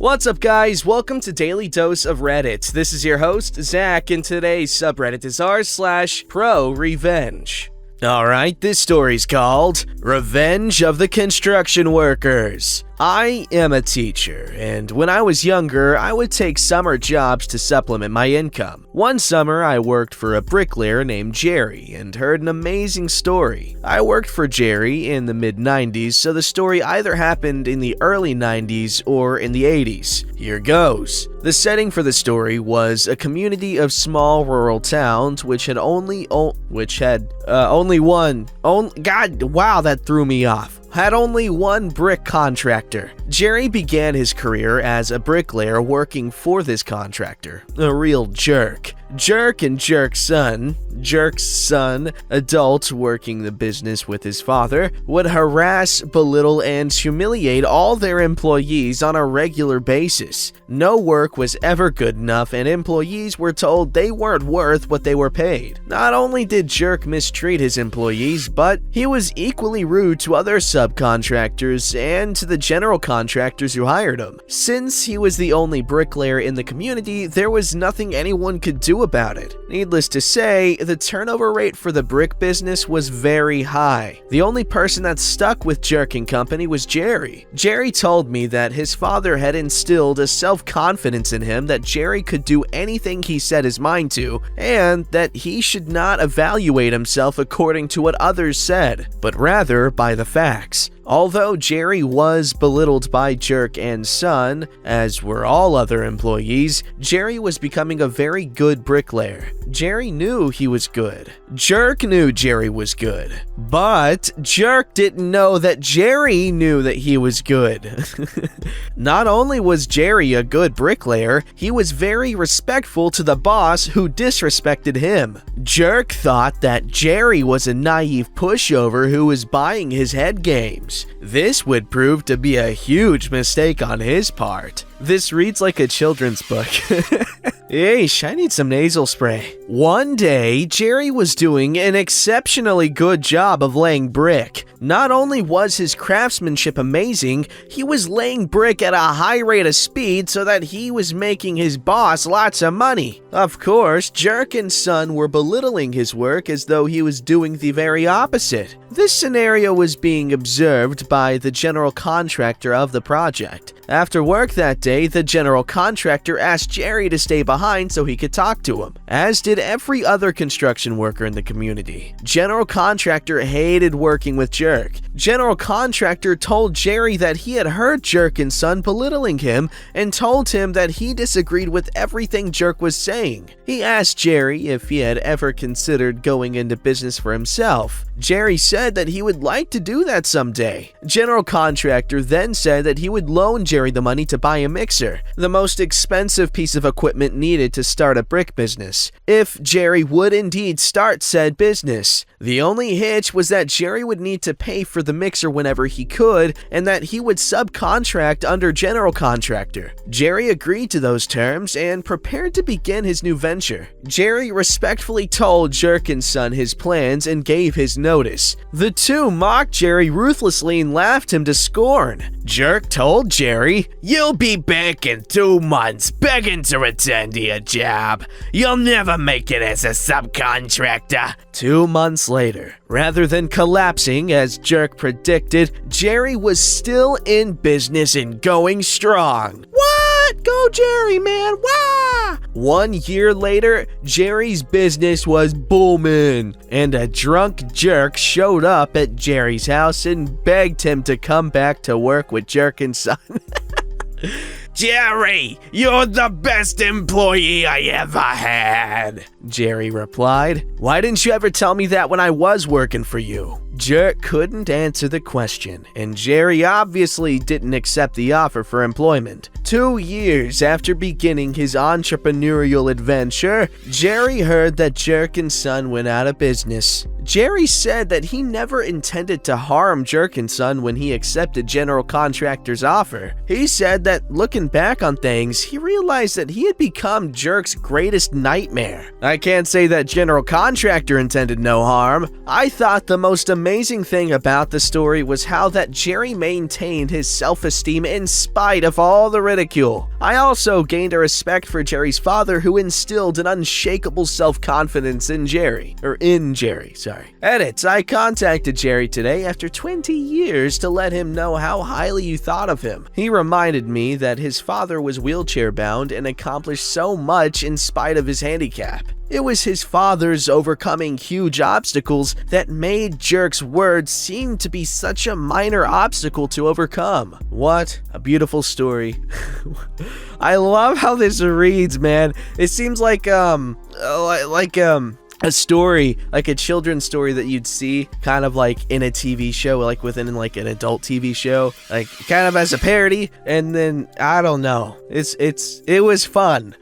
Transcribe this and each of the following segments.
What's up, guys? Welcome to Daily Dose of Reddit. This is your host, Zach, and today's subreddit is r/ProRevenge. Alright, this story's called Revenge of the Construction Workers. I am a teacher, and when I was younger, I would take summer jobs to supplement my income. One summer, I worked for a bricklayer named Jerry and heard an amazing story. I worked for Jerry in the mid-90s, so the story either happened in the early 90s or in the 80s. Here goes. The setting for the story was a community of small rural towns which had only one. That threw me off. Had only one brick contractor. Jerry began his career as a bricklayer working for this contractor. A real jerk. Jerk and Jerk's son, adult working the business with his father, would harass, belittle, and humiliate all their employees on a regular basis. No work was ever good enough, and employees were told they weren't worth what they were paid. Not only did Jerk mistreat his employees, but he was equally rude to other subcontractors and to the general contractors who hired him. Since he was the only bricklayer in the community, there was nothing anyone could do about it. Needless to say, the turnover rate for the brick business was very high. The only person that stuck with Jerk and Company was Jerry. Jerry told me that his father had instilled a self-confidence in him that Jerry could do anything he set his mind to, and that he should not evaluate himself according to what others said, but rather by the facts. Although Jerry was belittled by Jerk and Son, as were all other employees, Jerry was becoming a very good bricklayer. Jerry knew he was good. Jerk knew Jerry was good. But Jerk didn't know that Jerry knew that he was good. Not only was Jerry a good bricklayer, he was very respectful to the boss who disrespected him. Jerk thought that Jerry was a naive pushover who was buying his head games. This would prove to be a huge mistake on his part. This reads like a children's book. Yeesh, I need some nasal spray. One day, Jerry was doing an exceptionally good job of laying brick. Not only was his craftsmanship amazing, he was laying brick at a high rate of speed so that he was making his boss lots of money. Of course, Jerk and Son were belittling his work as though he was doing the very opposite. This scenario was being observed by the general contractor of the project. After work that day, the general contractor asked Jerry to stay behind so he could talk to him, as did every other construction worker in the community. General contractor hated working with Jerk. General contractor told Jerry that he had heard Jerk and Son belittling him and told him that he disagreed with everything Jerk was saying. He asked Jerry if he had ever considered going into business for himself. Jerry said that he would like to do that someday. General contractor then said that he would loan Jerry the money to buy a mixer, the most expensive piece of equipment needed to start a brick business, if Jerry would indeed start said business. The only hitch was that Jerry would need to pay for the mixer whenever he could, and that he would subcontract under general contractor. Jerry agreed to those terms and prepared to begin his new venture. Jerry respectfully told Jerk and Son his plans and gave his notice. The two mocked Jerry ruthlessly and laughed him to scorn. Jerk told Jerry, "You'll be back in 2 months begging to return to your job. You'll never make it as a subcontractor." 2 months later, rather than collapsing as Jerk predicted, Jerry was still in business and going strong. What? Go Jerry, man! Wah! 1 year later, Jerry's business was booming, and a drunk Jerk showed up at Jerry's house and begged him to come back to work with Jerk and Son. "Jerry, you're the best employee I ever had," Jerry replied. "Why didn't you ever tell me that when I was working for you?" Jerk couldn't answer the question, and Jerry obviously didn't accept the offer for employment. 2 years after beginning his entrepreneurial adventure, Jerry heard that Jerk and Son went out of business. Jerry said that he never intended to harm Jerk and Son when he accepted general contractor's offer. He said that looking back on things, he realized that he had become Jerk's greatest nightmare. I can't say that general contractor intended no harm. I thought the most amazing thing about the story was how that Jerry maintained his self-esteem in spite of all the ridicule. I also gained a respect for Jerry's father, who instilled an unshakable self-confidence in Jerry. Edits, I contacted Jerry today after 20 years to let him know how highly you thought of him. He reminded me that his father was wheelchair-bound and accomplished so much in spite of his handicap. It was his father's overcoming huge obstacles that made Jerk's words seem to be such a minor obstacle to overcome. What a beautiful story. I love how this reads, man. It seems like a story, like a children's story that you'd see kind of like in a TV show, like within like an adult TV show, like kind of as a parody. And then I don't know, it was fun.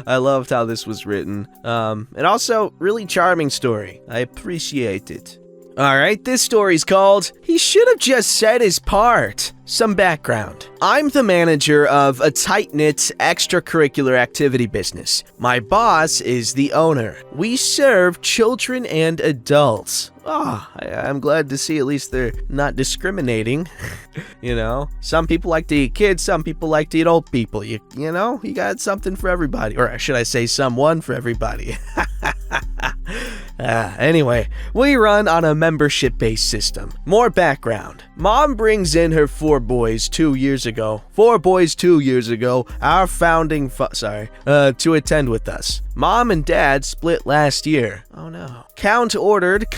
I loved how this was written. And also really charming story. I appreciate it. Alright, this story's called He Should Have Just Said His Part. Some background. I'm the manager of a tight-knit extracurricular activity business. My boss is the owner. We serve children and adults. I'm glad to see at least they're not discriminating. You know, some people like to eat kids, some people like to eat old people. You know, you got something for everybody. Or should I say someone for everybody? Anyway, we run on a membership-based system. More background. Mom brings in her 4 boys 2 years ago. 4 boys 2 years ago, our founding to attend with us. Mom and Dad split last year. Oh no. Court-ordered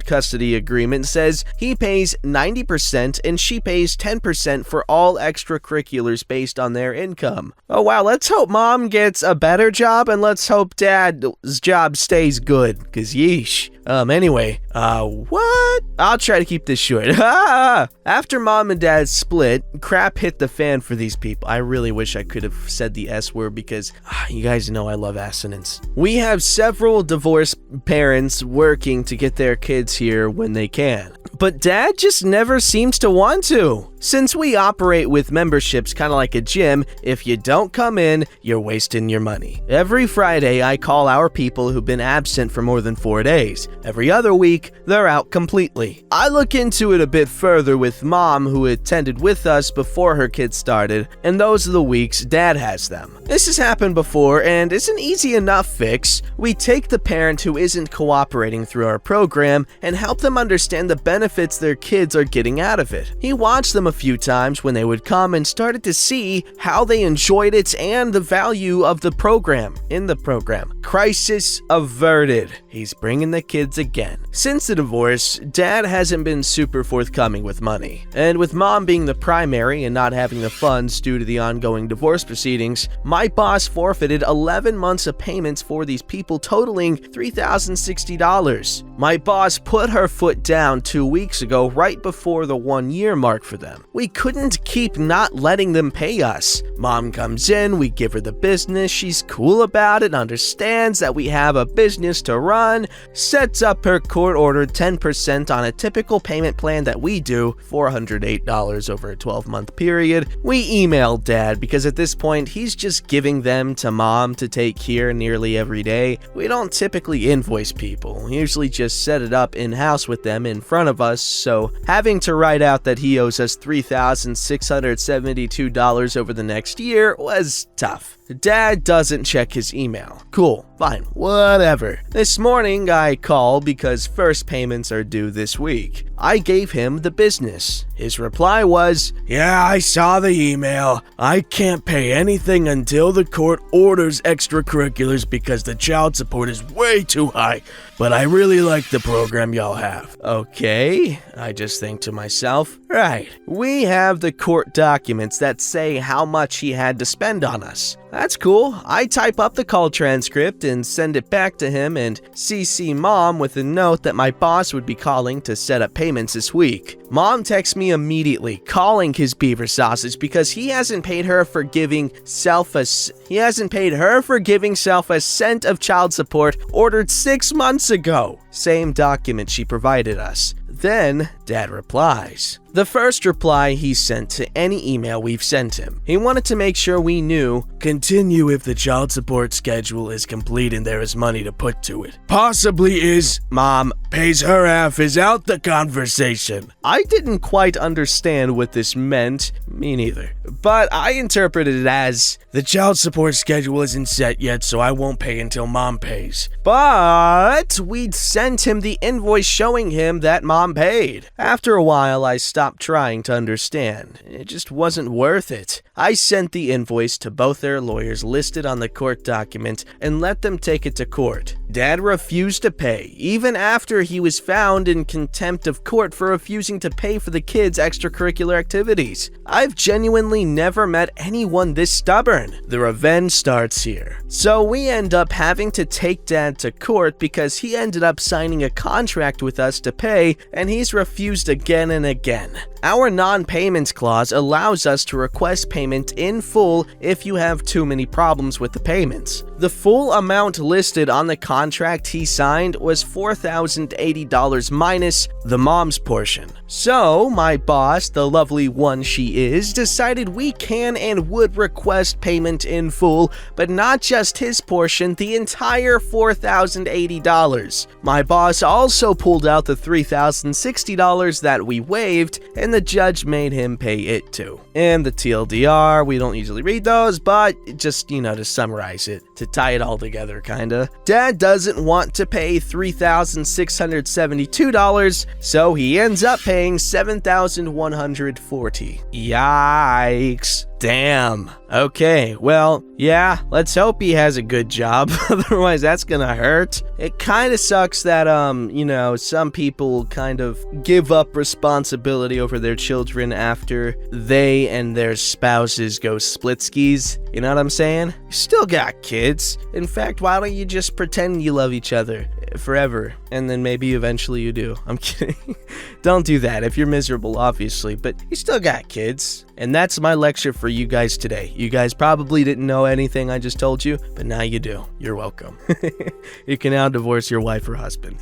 custody agreement says he pays 90% and she pays 10% for all extracurriculars based on their income. Oh wow, let's hope Mom gets a better job and let's hope Dad's job stays good, cause yeesh. Anyway, what? I'll try to keep this short. After Mom and Dad split, crap hit the fan for these people. I really wish I could have said the S word because you guys know I love assonance. We have several divorced parents working to get their kids here when they can. But Dad just never seems to want to. Since we operate with memberships kind of like a gym, if you don't come in, you're wasting your money. Every Friday, I call our people who've been absent for more than 4 days. Every other week, they're out completely. I look into it a bit further with Mom, who attended with us before her kids started, and those are the weeks Dad has them. This has happened before, and it's an easy enough fix. We take the parent who isn't cooperating through our program and help them understand the benefits their kids are getting out of it. He watched them a few times when they would come and started to see how they enjoyed it and the value of the program. Crisis averted. He's bringing the kids again. Since the divorce, Dad hasn't been super forthcoming with money. And with Mom being the primary and not having the funds due to the ongoing divorce proceedings, my boss forfeited 11 months of payments for these people totaling $3,060. My boss put her foot down 2 weeks ago right before the 1-year mark for them. We couldn't keep not letting them pay us. Mom comes in, we give her the business, she's cool about it, understands that we have a business to run, sets up her court-ordered 10% on a typical payment plan that we do, $408 over a 12-month period. We emailed Dad because at this point he's just giving them to Mom to take here nearly every day. We don't typically invoice people, usually just set it up in-house with them in front of us, so having to write out that he owes us $3,672 over the next year was tough. Dad doesn't check his email. Cool, fine, whatever. This morning I call because first payments are due this week. I gave him the business. His reply was, "Yeah, I saw the email. I can't pay anything until the court orders extracurriculars because the child support is way too high. But I really like the program y'all have." Okay, I just think to myself, right, we have the court documents that say how much he had to spend on us. That's cool. I type up the call transcript and send it back to him and CC Mom with a note that my boss would be calling to set up payments this week. Mom texts me immediately, calling his beaver sausage because he hasn't paid her for giving self a cent of child support ordered 6 months ago. Same document she provided us. Then Dad replies, The first reply he sent to any email we've sent him. He wanted to make sure we knew, continue if the child support schedule is complete and there is money to put to it. Possibly is, mom pays her half is out the conversation. I didn't quite understand what this meant, me neither, but I interpreted it as, the child support schedule isn't set yet, so I won't pay until mom pays. But we'd sent him the invoice showing him that mom paid. After a while, I stopped trying to understand. It just wasn't worth it. I sent the invoice to both their lawyers listed on the court document and let them take it to court. Dad refused to pay, even after he was found in contempt of court for refusing to pay for the kids' extracurricular activities. I've genuinely never met anyone this stubborn. The revenge starts here. So we end up having to take Dad to court because he ended up signing a contract with us to pay, and he's refused again and again. Our non-payments clause allows us to request payment in full if you have too many problems with the payments. The full amount listed on the contract he signed was $4,080 minus the mom's portion. So, my boss, the lovely one she is, decided we can and would request payment in full, but not just his portion, the entire $4,080. My boss also pulled out the $3,060 that we waived, and the judge made him pay it too. And the TLDR, we don't usually read those, but just, to summarize it, to tie it all together, kinda. Dad doesn't want to pay $3,672, so he ends up paying $7,140. Yikes. Damn. Okay, well, yeah, let's hope he has a good job, otherwise that's gonna hurt. It kinda sucks that, some people kind of give up responsibility over their children after they and their spouses go split skis, you know what I'm saying? You still got kids. In fact, why don't you just pretend you love each other forever, and then maybe eventually you do. I'm kidding. Don't do that if you're miserable, obviously, but you still got kids. And that's my lecture for you guys today. You guys probably didn't know anything I just told you, but now you do. You're welcome. You can now divorce your wife or husband.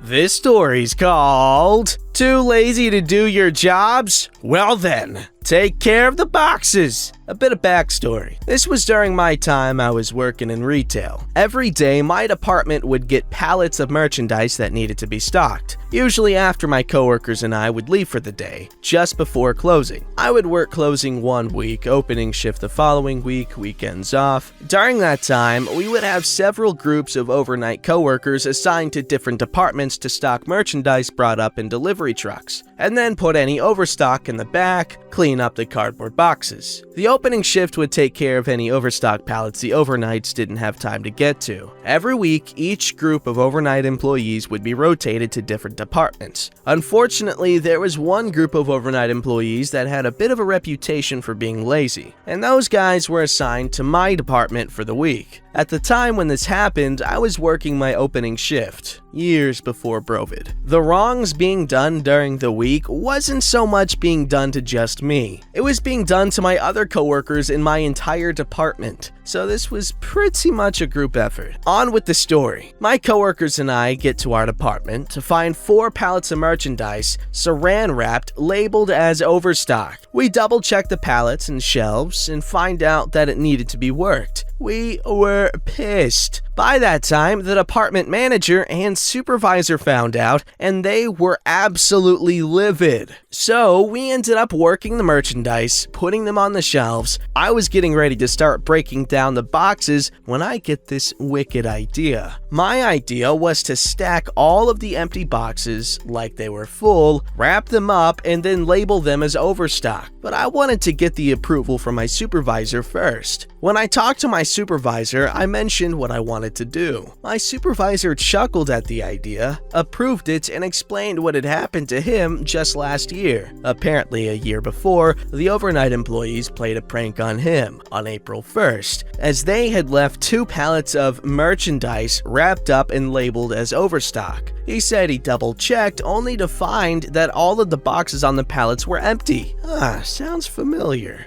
This story's called Too Lazy to Do Your Jobs? Well then, take care of the boxes. A bit of backstory. This was during my time I was working in retail. Every day, my department would get pallets of merchandise that needed to be stocked. Usually after my coworkers and I would leave for the day, just before closing. I would work closing one week, opening shift the following week, weekends off. During that time, we would have several groups of overnight coworkers assigned to different departments to stock merchandise brought up in delivery trucks, and then put any overstock in the back, clean up the cardboard boxes. The opening shift would take care of any overstock pallets the overnights didn't have time to get to. Every week, each group of overnight employees would be rotated to different departments. Unfortunately, there was one group of overnight employees that had a bit of a reputation for being lazy, and those guys were assigned to my department for the week. At the time when this happened, I was working my opening shift, years before Brovid. The wrongs being done during the week wasn't so much being done to just me. It was being done to my other coworkers in my entire department. So this was pretty much a group effort. On with the story. My coworkers and I get to our department to find 4 pallets of merchandise, saran wrapped, labeled as overstocked. We double check the pallets and shelves and find out that it needed to be worked. We were pissed. By that time, the department manager and supervisor found out, and they were absolutely livid. So we ended up working the merchandise, putting them on the shelves. I was getting ready to start breaking down the boxes when I get this wicked idea. My idea was to stack all of the empty boxes like they were full, wrap them up, and then label them as overstock. But I wanted to get the approval from my supervisor first. When I talked to my supervisor, I mentioned what I wanted to do. My supervisor chuckled at the idea, approved it, and explained what had happened to him just last year. Apparently, a year before, the overnight employees played a prank on him on April 1st, as they had left 2 pallets of merchandise wrapped up and labeled as overstock. He said he double-checked only to find that all of the boxes on the pallets were empty. Sounds familiar.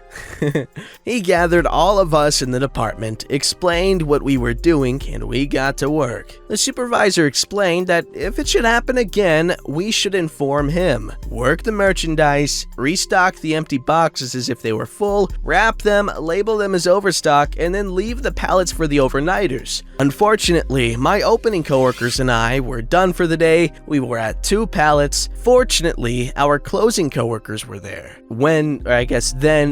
He gathered all of us in the department, explained what we were doing, and we got to work. The supervisor explained that if it should happen again, we should inform him. Work the merchandise, restock the empty boxes as if they were full, wrap them, label them as overstock, and then leave the pallets for the overnighters. Unfortunately, my opening coworkers and I were done for the day. We were at 2 pallets. Fortunately, our closing coworkers were there. Then,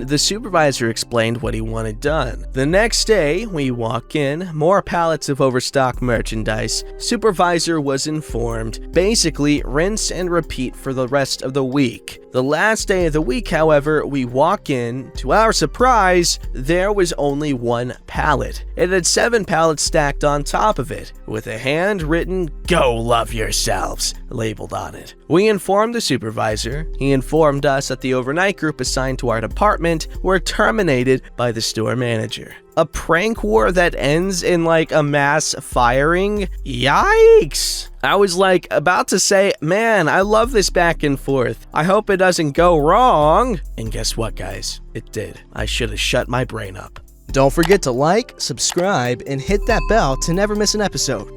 the supervisor explained what he wanted done. The next day, we walk in, more pallets of overstock merchandise. Supervisor was informed. Basically, rinse and repeat for the rest of the week. The last day of the week, however, we walk in. To our surprise, there was only 1 pallet. It had 7 pallets stacked on top of it, with a handwritten "Go love yourselves" labeled on it. We informed the supervisor. He informed us that the overnight group assigned to our department were terminated by the store manager. A prank war that ends in a mass firing? Yikes! I was about to say, man, I love this back and forth. I hope it doesn't go wrong. And guess what, guys? It did. I should have shut my brain up. Don't forget to like, subscribe, and hit that bell to never miss an episode.